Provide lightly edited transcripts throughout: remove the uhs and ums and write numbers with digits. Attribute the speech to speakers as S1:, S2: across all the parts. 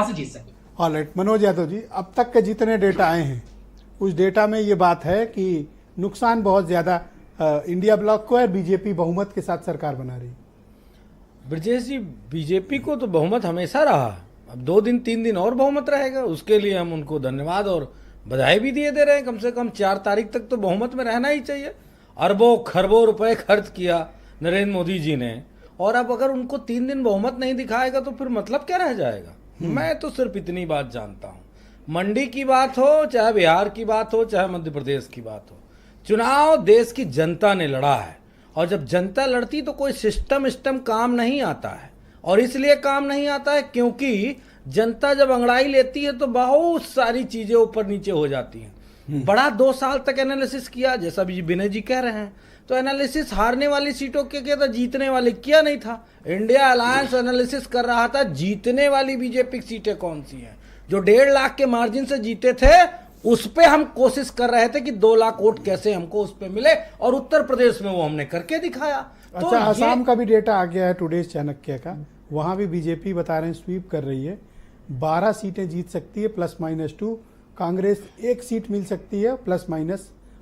S1: से जीत सके।
S2: ऑलराइट मनोज यादव जी, अब तक के जितने डेटा आए हैं उस डेटा में ये बात है कि नुकसान बहुत ज्यादा इंडिया ब्लॉक को है, बीजेपी बहुमत के साथ सरकार बना रही।
S3: ब्रजेश जी, बीजेपी को तो बहुमत हमेशा रहा, अब 2 दिन 3 दिन और बहुमत रहेगा, उसके लिए हम उनको धन्यवाद और बधाई भी दे रहे हैं। कम से कम 4 तारीख तक तो बहुमत में रहना ही चाहिए। अरबों खरबों रुपए खर्च किया नरेंद्र मोदी जी ने, और अब अगर उनको 3 दिन बहुमत नहीं दिखाएगा तो फिर मतलब क्या रह जाएगा। मैं तो सिर्फ इतनी बात जानता हूँ, मंडी की बात हो, चाहे बिहार की बात हो, चाहे मध्य प्रदेश की बात हो, चुनाव देश की जनता ने लड़ा है, और जब जनता लड़ती तो कोई सिस्टम काम नहीं आता है। और इसलिए काम नहीं आता है क्योंकि जनता जब अंगड़ाई लेती है तो बहुत सारी चीजें ऊपर नीचे हो जाती हैं। बड़ा 2 साल तक एनालिसिस किया, जैसा भी विनय जी कह रहे हैं, तो एनालिसिस हारने वाली सीटों के किया था, जीतने वाली किया नहीं था। इंडिया अलायंस एनालिसिस कर रहा था जीतने वाली बीजेपी की सीटें कौन सी हैं। जो 1.5 लाख के मार्जिन से जीते थे उस पे हम कोशिश कर रहे थे कि 2 लाख वोट कैसे हमको उस पे मिले, और उत्तर प्रदेश में वो हमने करके दिखाया।
S2: अच्छा, आसाम का भी डेटा आ गया है टुडेज चाणक्य का, वहां भी बीजेपी बता रहे हैं स्वीप कर रही है, 12 सीटें जीत सकती है +-2, कांग्रेस 1 सीट मिल सकती है +-,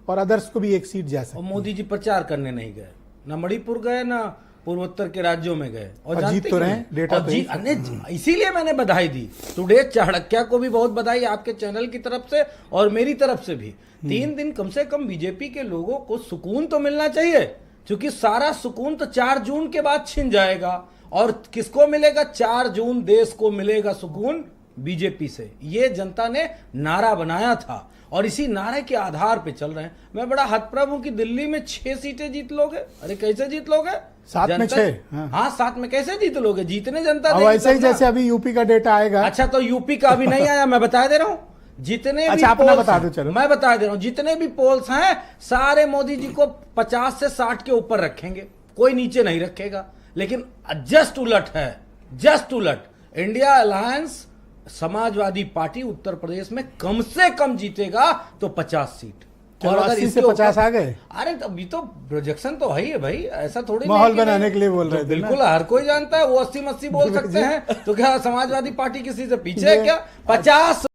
S2: और अदर्स को भी 1 सीट जा सकती है।
S3: और मोदी जी प्रचार करने नहीं गए, ना मणिपुर गए, ना पूर्वोत्तर के राज्यों में गए, और
S2: जीत तो रहे हैं, डेटा तो
S3: इसीलिए मैंने बधाई दी। टुडे चाणक्य को भी बहुत बधाई आपके चैनल की तरफ से और मेरी तरफ से भी। 3 दिन कम से कम बीजेपी के लोगों को सुकून तो मिलना चाहिए, क्योंकि सारा सुकून तो 4 जून के बाद छिन जाएगा। और किसको मिलेगा? 4 जून देश को मिलेगा सुकून बीजेपी से। ये जनता ने नारा बनाया था और इसी नारे के आधार पे चल रहे हैं। मैं बड़ा हतप्रभ हूं कि दिल्ली में 6 सीटें जीत लोगे। अरे कैसे जीत लोगे?
S2: 7 में 6।
S3: हाँ 7 में कैसे जीत लोगे? जीतने जनता
S2: अब ऐसे ही जैसे अभी यूपी का डेटा आएगा।
S3: अच्छा, तो यूपी का अभी नहीं आया, मैं बता दे रहा हूँ। जितने भी
S2: अपना बता दो, चलो
S3: मैं बता दे रहा हूँ, जितने भी पोल्स हैं सारे मोदी जी को 50 से 60 के ऊपर रखेंगे, कोई नीचे नहीं रखेगा। लेकिन जस्ट उलट है, जस्ट उलट। India alliance Samajwadi party Uttar Pradesh में कम से कम जीतेगा तो 50 सीट,
S2: और अगर 80 से 50 आ गए,
S3: अरे अभी तो प्रोजेक्शन तो है ही है भाई, ऐसा थोड़ी
S2: माहौल बनाने के लिए बोल रहे थे।
S3: बिल्कुल, हर कोई जानता है वो 80-80 बोल सकते हैं, तो क्या समाजवादी पार्टी किसी से पीछे है क्या? 50